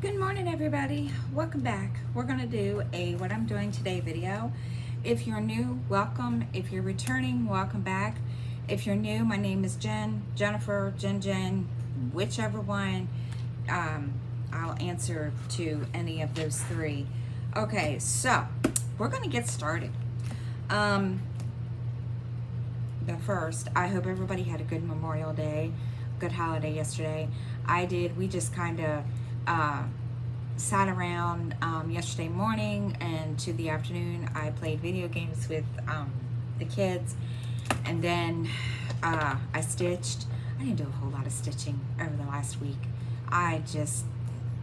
Good morning, everybody. Welcome back. We're going to do a what I'm doing today video. If you're new, welcome. If you're returning, welcome back. If you're new, my name is Jen, Jennifer, Jen, whichever one. I'll answer to any of those three. Okay, so we're going to get started. But first, I hope everybody had a good Memorial Day, good holiday yesterday. I did. We just kind of sat around yesterday morning and to the afternoon. I played video games with the kids, and then I stitched. I didn't do a whole lot of stitching over the last week.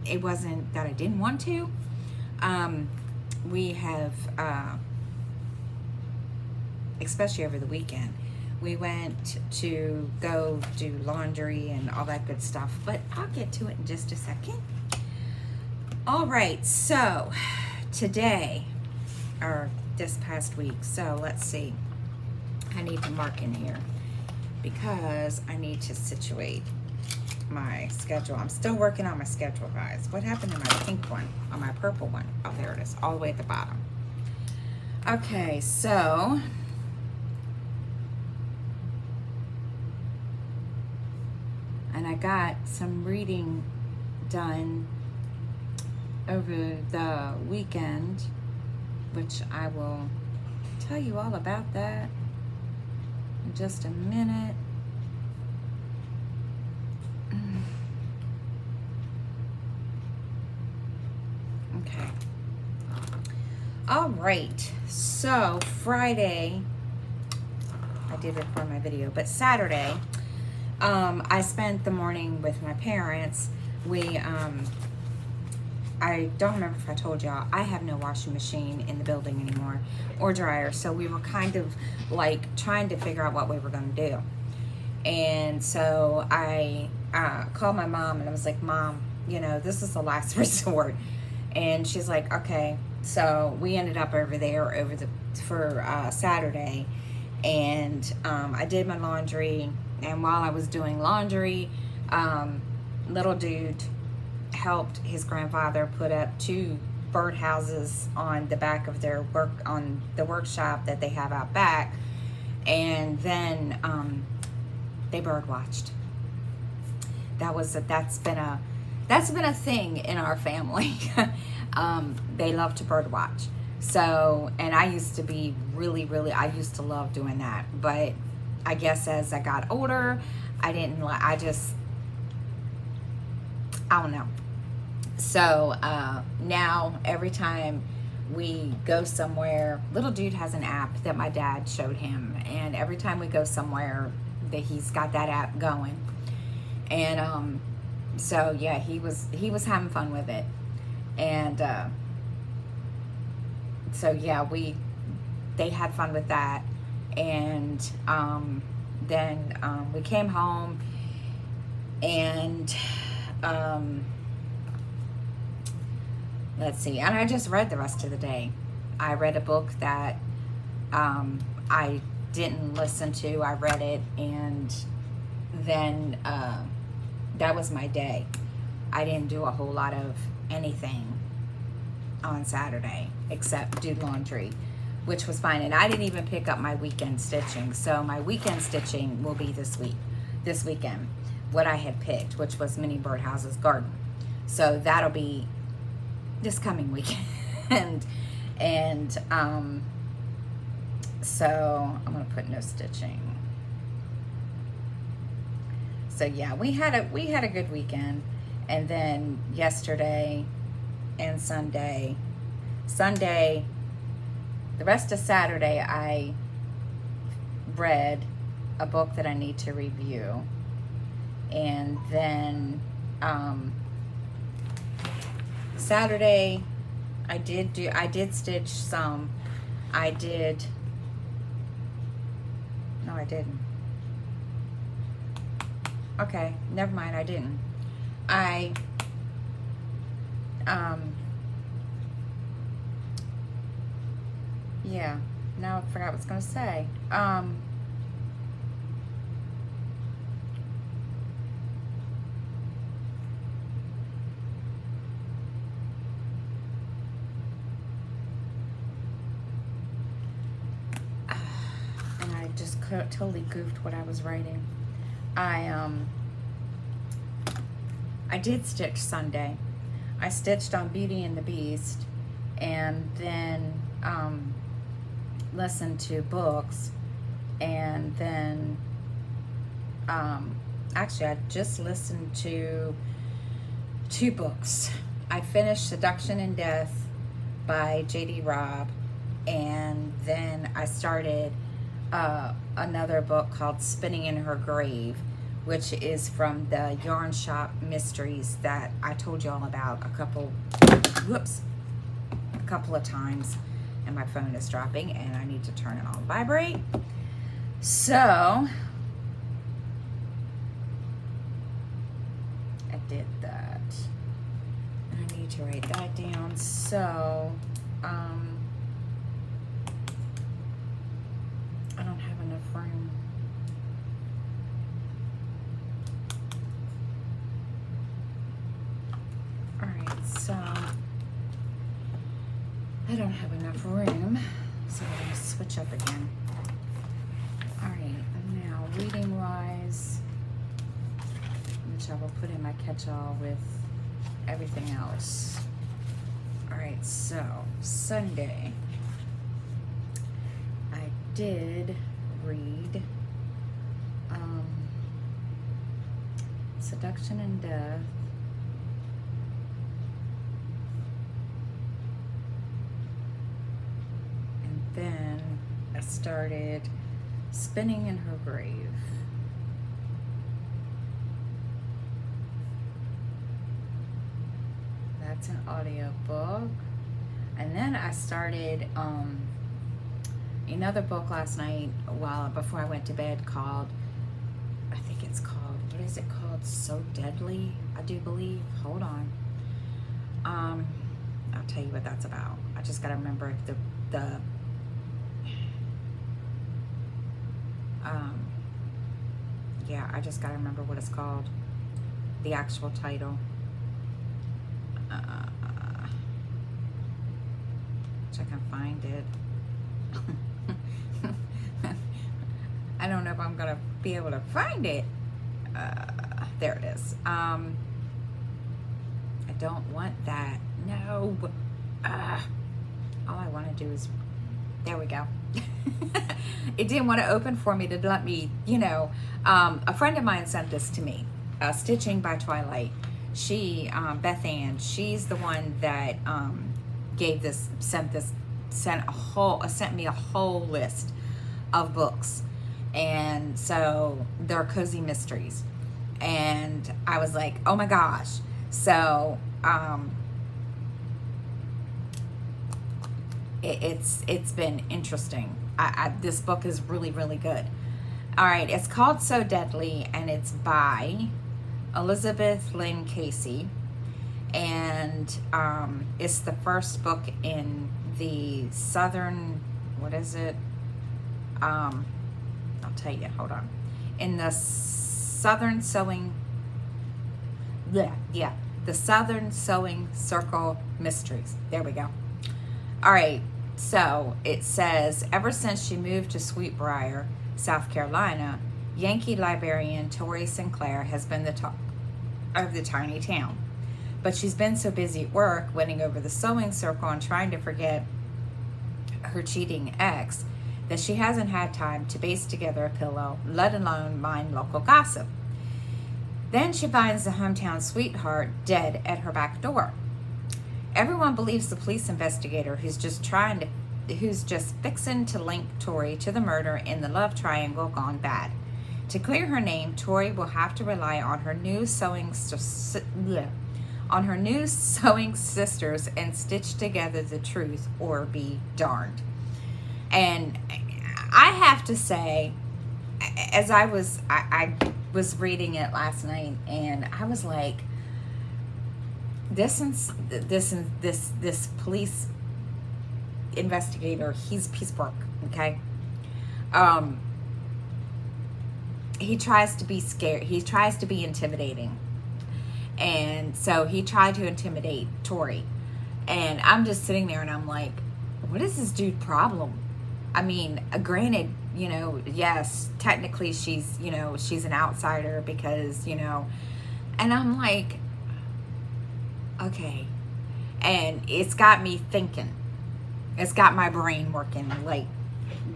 It wasn't that I didn't want to. We have, especially over the weekend, we went to go do laundry and all that good stuff, but I'll get to it in just a second. All right, so today, or this past week, so let's see. I need to mark in here because I need to situate my schedule. I'm still working on my schedule, guys. What happened to my pink one, or my purple one? Oh, there it is, all the way at the bottom. Okay, so and I got some reading done over the weekend, which I will tell you all about that in just a minute. Okay. All right. So Friday, I did record my video, but Saturday, I spent the morning with my parents. I don't remember if I told y'all, I have no washing machine in the building anymore, or dryer, so we were kind of like trying to figure out what we were going to do. And so I called my mom and I was like, Mom, this is the last resort. And she's like, okay. So we ended up over there for Saturday, and I did my laundry. And while I was doing laundry, little dude helped his grandfather put up 2 birdhouses on the back of their workshop that they have out back, and then they bird watched. That's been a thing in our family. They love to bird watch. So, and I used to be I used to love doing that, but I guess as I got older, I don't know. So now every time we go somewhere, little dude has an app that my dad showed him, and every time we go somewhere, that he's got that app going. And so yeah, he was having fun with it. And so yeah, they had fun with that. And then we came home, and let's see, and I just read the rest of the day. I read a book that I didn't listen to. I read it, and then that was my day. I didn't do a whole lot of anything on Saturday except do laundry, which was fine. And I didn't even pick up my weekend stitching. So my weekend stitching will be this weekend, what I had picked, which was Mini Birdhouse's garden. So that'll be this coming weekend. And so I'm gonna put no stitching. So yeah, we had a good weekend. And then yesterday and Sunday, the rest of Saturday, I read a book that I need to review. And then Saturday, I did stitch some. No, I didn't. Okay, never mind, I didn't. Yeah, now I forgot what I was going to say. totally goofed what I was writing. I did stitch Sunday. I stitched on Beauty and the Beast, and then listened to books, and then actually I just listened to 2 books. I finished Seduction and Death by J.D. Robb, and then I started another book called Spinning in Her Grave, which is from the Yarn Shop Mysteries that I told you all about a couple of times. And my phone is dropping and I need to turn it on vibrate. So I did that. I need to write that down. So I don't have enough room. Alright, so I don't have enough room, so I'm going to switch up again. Alright, now reading wise, which I will put in my catch-all with everything else. Alright, so Sunday, I did read Seduction and Death. Then I started Spinning in Her Grave. That's an audio book. And then I started another book last night before I went to bed called, I think it's called, what is it called? So Deadly, I do believe. Hold on. I'll tell you what that's about. I just gotta remember the yeah, I just gotta remember what it's called, the actual title. Which I can find it. I don't know if I'm gonna be able to find it. There it is. I don't want that. No. All I want to do is, there we go. It didn't want to open for me to let me, a friend of mine sent this to me, Stitching by Twilight. She, Beth Ann, she's the one that sent me a whole list of books. And so they're cozy mysteries. And I was like, oh my gosh. So, it's been interesting. This book is really, really good. All right, it's called So Deadly, and it's by Elizabeth Lynn Casey, and it's the first book in the Southern, what is it? I'll tell you, hold on. In the Southern Sewing, the Southern Sewing Circle Mysteries. There we go. All right, so it says, ever since she moved to Sweetbriar, South Carolina, Yankee librarian Tori Sinclair has been the talk of the tiny town. But she's been so busy at work, winning over the sewing circle and trying to forget her cheating ex, that she hasn't had time to baste together a pillow, let alone mind local gossip. Then she finds the hometown sweetheart dead at her back door. Everyone believes the police investigator who's just fixing to link Tori to the murder in the love triangle gone bad. To clear her name, Tori will have to rely on her new sewing sisters and stitch together the truth or be darned. And I have to say, as I was reading it last night, and I was like, this police investigator, he's a piece of work, okay? He tries to be scared. He tries to be intimidating. And so he tried to intimidate Tori. And I'm just sitting there and I'm like, what is this dude's problem? I mean, granted, you know, yes, technically she's, you know, she's an outsider because, you know, and I'm like, okay. And it's got me thinking. It's got my brain working like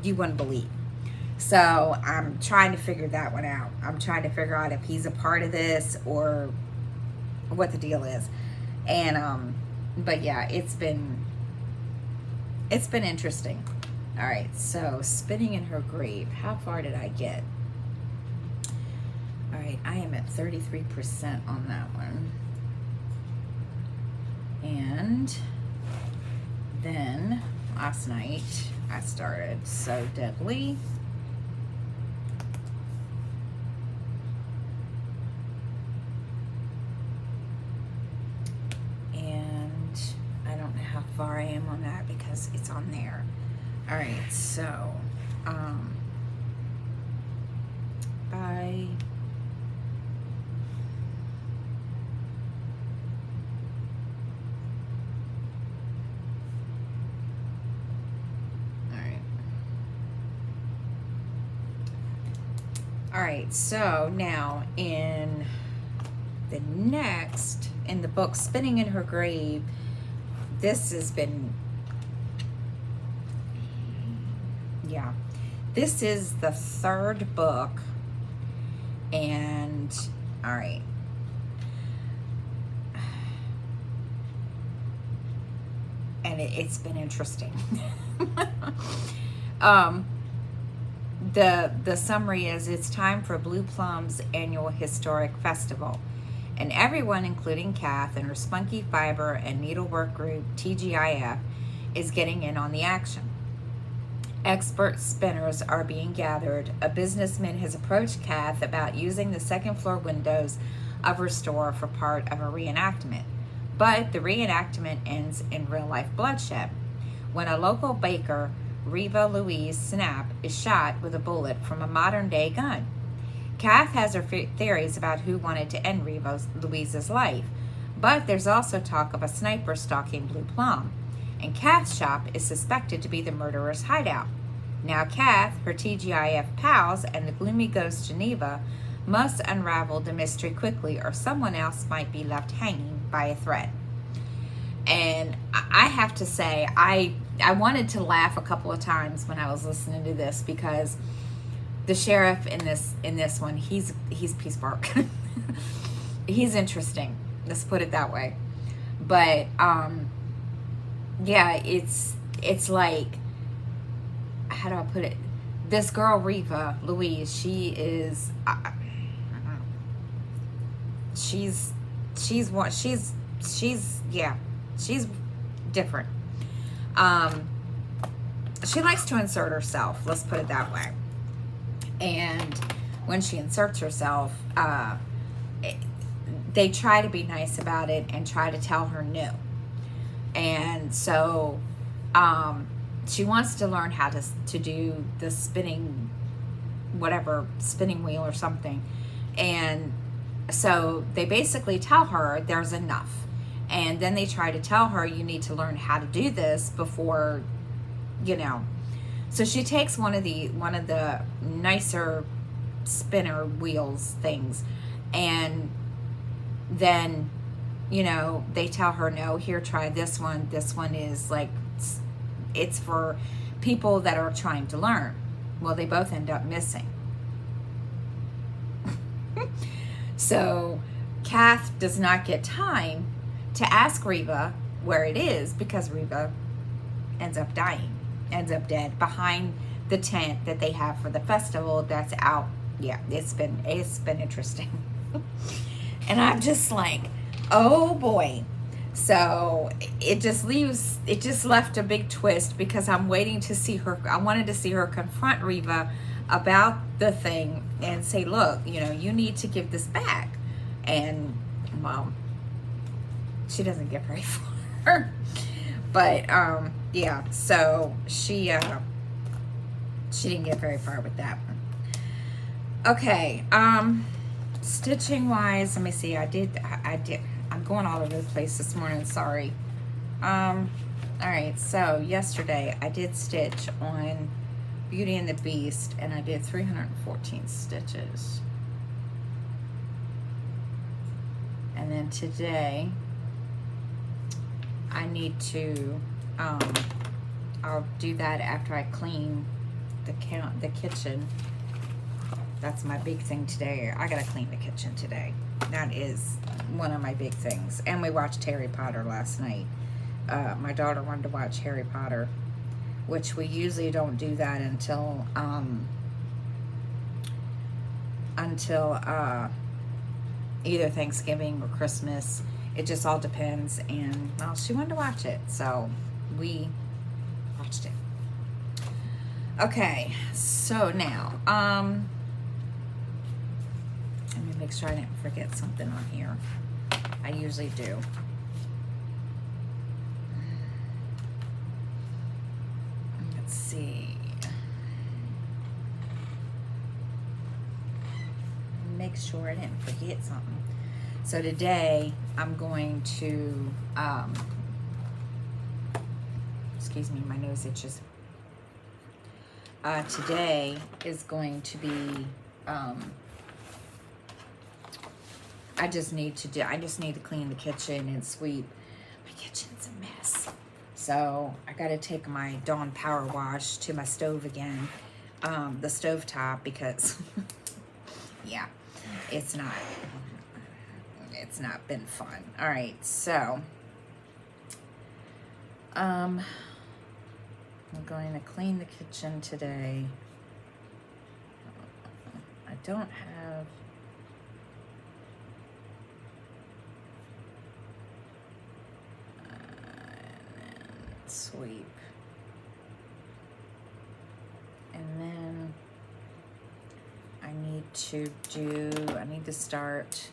you wouldn't believe. So I'm trying to figure that one out. I'm trying to figure out if he's a part of this or what the deal is. And but yeah, it's been interesting. All right, so spinning in her grave. How far did I get? All right, I am at 33% on that one. And then last night I started So Deadly. And I don't know how far I am on that because it's on there. All right, so by all right, so now in the book Spinning in Her Grave, this has been, yeah, this is the third book. And all right, and it's been interesting. The summary is, it's time for Blue Plum's annual historic festival, and everyone, including Kath and her spunky fiber and needlework group TGIF, is getting in on the action. Expert spinners are being gathered. A businessman has approached Kath about using the second floor windows of her store for part of a reenactment, but the reenactment ends in real life bloodshed when a local baker, Reva Louise Snap, is shot with a bullet from a modern day gun. Kath has her theories about who wanted to end Reva Louise's life, but there's also talk of a sniper stalking Blue Plum, and Kath's shop is suspected to be the murderer's hideout. Now Kath, her TGIF pals, and the gloomy ghost Geneva must unravel the mystery quickly, or someone else might be left hanging by a thread. And I have to say, I wanted to laugh a couple of times when I was listening to this, because the sheriff in this one, he's Peace Park. He's interesting. Let's put it that way. But yeah, it's like, how do I put it? This girl Reva Louise, she's different. She likes to insert herself, let's put it that way. And when she inserts herself, they try to be nice about it and try to tell her no. And so she wants to learn how to do the spinning wheel or something. And so they basically tell her there's enough. And then they try to tell her, you need to learn how to do this before, you know. So she takes one of the nicer spinner wheels things, and then, you know, they tell her, no, here, try this one. This one is like, it's for people that are trying to learn. Well, they both end up missing. So Kath does not get time to ask Reva where it is, because Reva ends up dead behind the tent that they have for the festival that's out. Yeah, it's been interesting. And I'm just like, oh boy. So it just left a big twist, because I'm waiting to see her. I wanted to see her confront Reva about the thing and say, look, you know, you need to give this back. And well, she doesn't get very far. But yeah, so she didn't get very far with that one. Okay, stitching wise, let me see. I did. I'm going all over the place this morning. Sorry. All right. So yesterday I did stitch on Beauty and the Beast, and I did 314 stitches. And then today, I need to, I'll do that after I clean the kitchen. That's my big thing today. I gotta clean the kitchen today. That is one of my big things. And we watched Harry Potter last night. My daughter wanted to watch Harry Potter, which we usually don't do that until either Thanksgiving or Christmas. It just all depends. And well, she wanted to watch it, so we watched it. Okay, so now let me make sure I didn't forget something on here. I usually do. Let's see. Make sure I didn't forget something. So today I'm going to, excuse me, my nose itches. Today is going to be, I just need to clean the kitchen and sweep. My kitchen's a mess. So I got to take my Dawn Power Wash to my stove again, the stove top, because yeah, it's not been fun. All right, so I'm going to clean the kitchen today. I don't have sweep, and then I need to start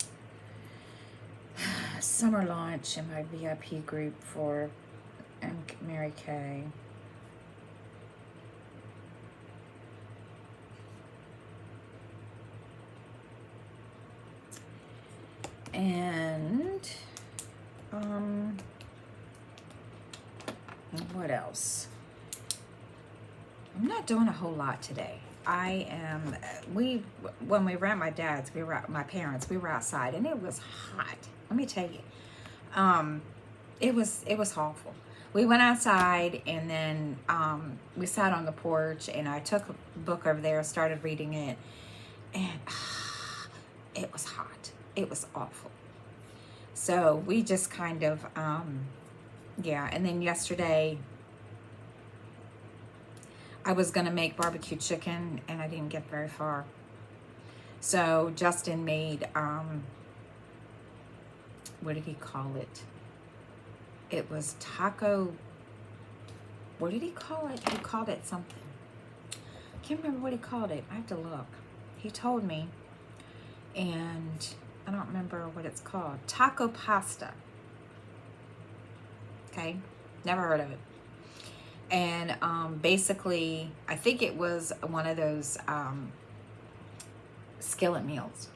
summer launch in my VIP group for Mary Kay. And what else? I'm not doing a whole lot today. When we were at my dad's, we were outside, and it was hot. Let me tell you, it was awful. We went outside, and then we sat on the porch, and I took a book over there, started reading it, and it was hot. It was awful. So we just kind of, yeah. And then yesterday, I was going to make barbecue chicken, and I didn't get very far. So Justin made, what did he call it? It was taco. What did he call it? He called it something. I can't remember what he called it. I have to look. He told me, and I don't remember what it's called. Taco pasta. Okay, never heard of it. And basically, I think it was one of those skillet meals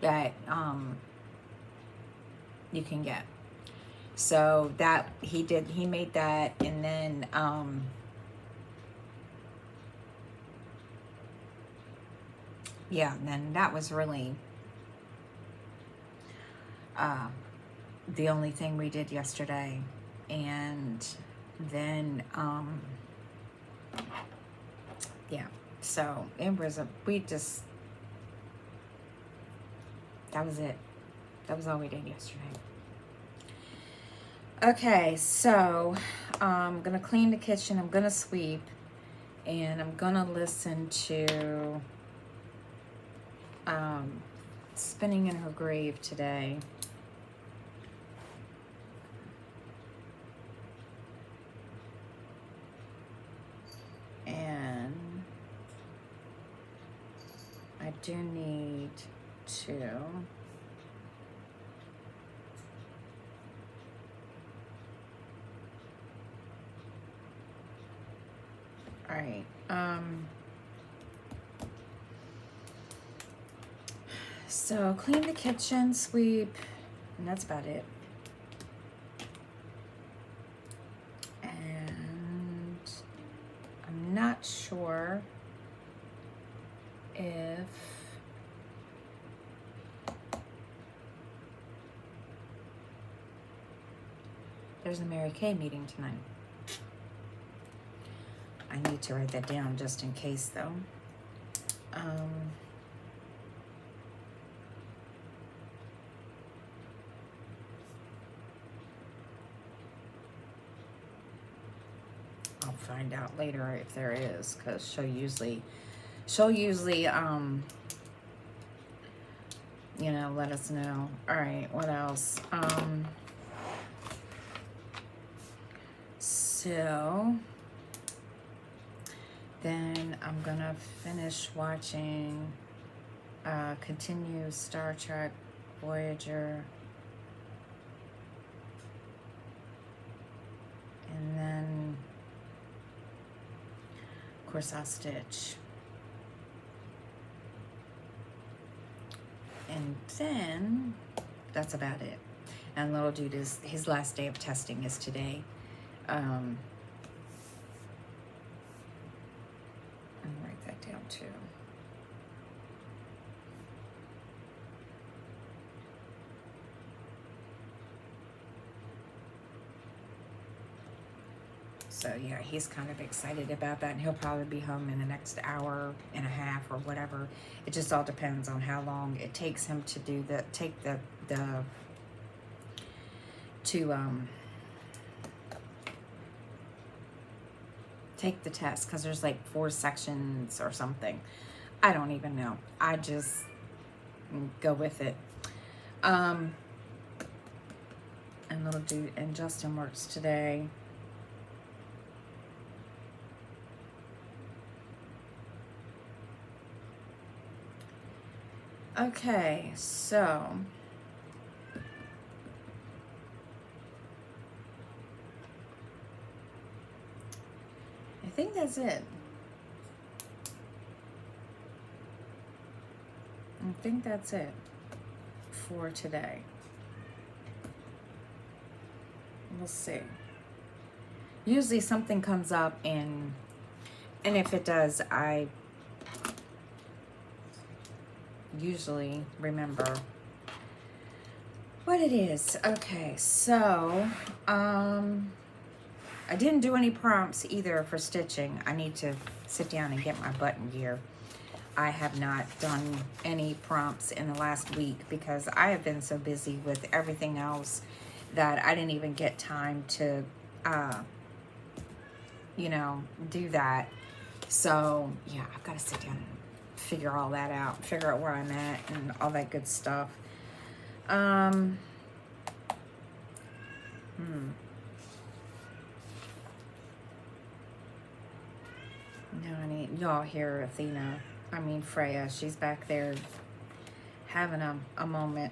that you can get. So that he made that, and then yeah, and then that was really the only thing we did yesterday. And then yeah, so it was that was it. That was all we did yesterday. Okay, so I'm gonna clean the kitchen, I'm gonna sweep, and I'm gonna listen to Spinning in Her Grave today. And I do need to all right, so clean the kitchen, sweep, and that's about it. And I'm not sure There's a Mary Kay meeting tonight. I need to write that down just in case, though. I'll find out later if there is, because she'll usually you know, let us know. All right, what else? So then I'm gonna finish watching, continue Star Trek Voyager, and then of course I'll Stitch. And then that's about it. And little dude is, his last day of testing is today. I'll write that down too. So yeah, he's kind of excited about that, and he'll probably be home in the next hour and a half or whatever. It just all depends on how long it takes him to do take the test, because there's like 4 sections or something. I don't even know. I just go with it. And little dude and Justin works today. Okay, so I think that's it. I think that's it for today. We'll see. Usually something comes up, and if it does, I usually remember what it is. Okay, so I didn't do any prompts either for stitching. I need to sit down and get my button gear. I have not done any prompts in the last week because I have been so busy with everything else that I didn't even get time to you know, do that. So yeah, I've got to sit down and figure all that out, figure out where I'm at and all that good stuff. No, honey, y'all hear Athena, Freya, she's back there having a moment.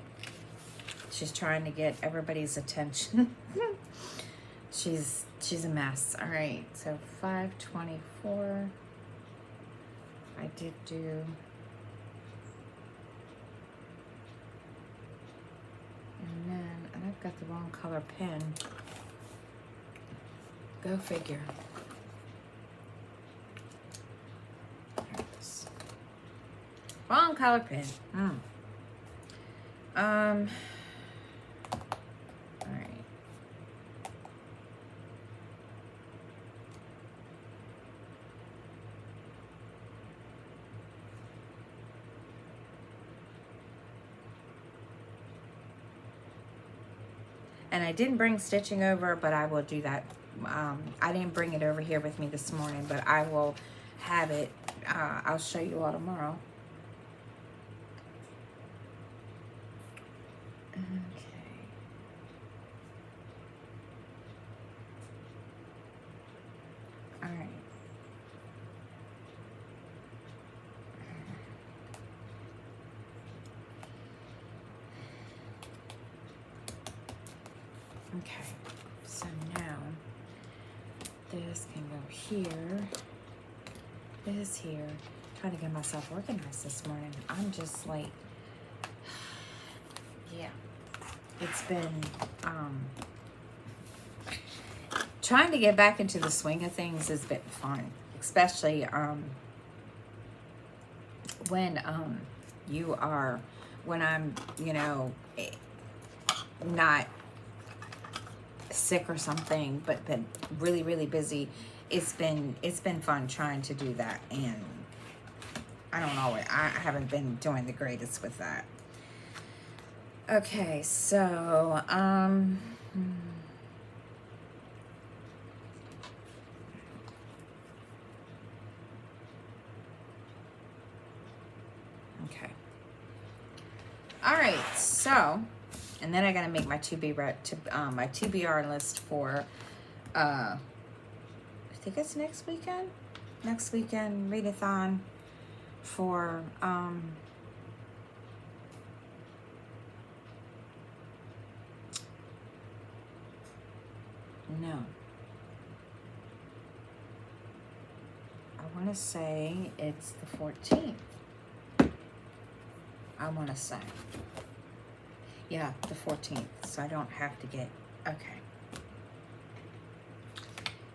She's trying to get everybody's attention. She's a mess. All right, so 524. I did do, and I've got the wrong color pen. Go figure. Wrong color pen. All right. And I didn't bring stitching over, but I will do that. I didn't bring it over here with me this morning, but I will have it. I'll show you all tomorrow. Okay, so now this can go here, this here. Trying to get myself organized this morning. I'm just like, yeah, it's been trying to get back into the swing of things has been fun, especially when I'm, you know, not sick or something, but been really, really busy. It's been fun trying to do that, and I don't know, I haven't been doing the greatest with that. Okay, so okay. All right, so, and then I gotta make my my TBR list for I think it's next weekend. Next weekend readathon for no. I want to say it's the 14th. I want to say. Yeah, the 14th. So I don't have to get, okay.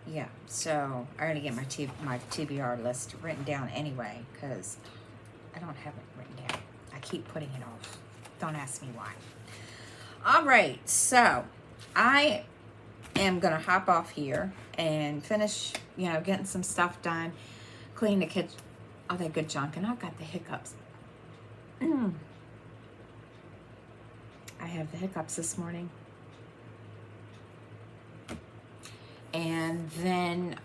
Yeah, so I already get my TBR list written down anyway, because I don't have it written down. I keep putting it off. Don't ask me why. All right, so I am going to hop off here and finish, getting some stuff done, clean the kitchen, all that good junk, and I've got the hiccups. I have the hiccups this morning. And then,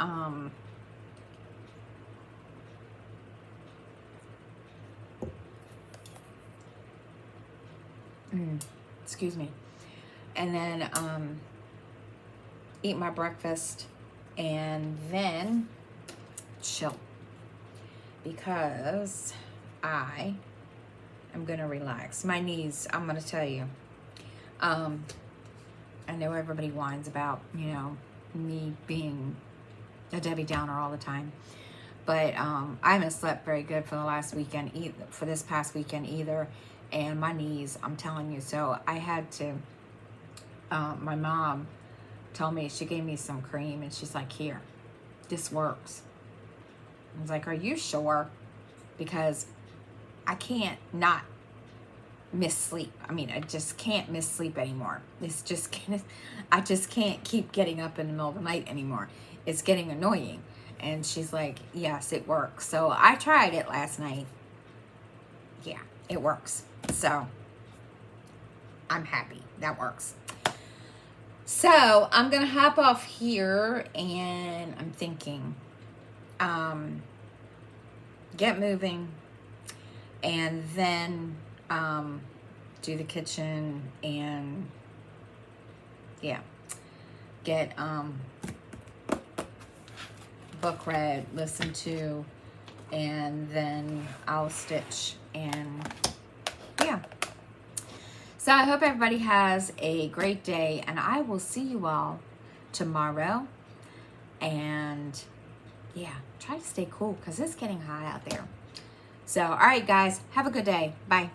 excuse me. And then, eat my breakfast and then chill, because I am going to relax. My knees, I'm going to tell you, I know everybody whines about, me being a Debbie Downer all the time, but I haven't slept very good for the last weekend, for this past weekend either, and my knees, I'm telling you. So I had to, my mom told me, she gave me some cream, and she's like, here, this works. I was like, are you sure? Because I can't not miss sleep. I mean, I just can't miss sleep anymore. I just can't keep getting up in the middle of the night anymore. It's getting annoying. And she's like, yes, it works. So I tried it last night. Yeah, it works. So I'm happy. That works. So I'm going to hop off here, and I'm thinking, get moving, and then do the kitchen, and yeah, get book read, listen to, and then I'll stitch, and yeah. So I hope everybody has a great day, and I will see you all tomorrow. And yeah, try to stay cool, because it's getting hot out there. So, all right, guys, have a good day. Bye.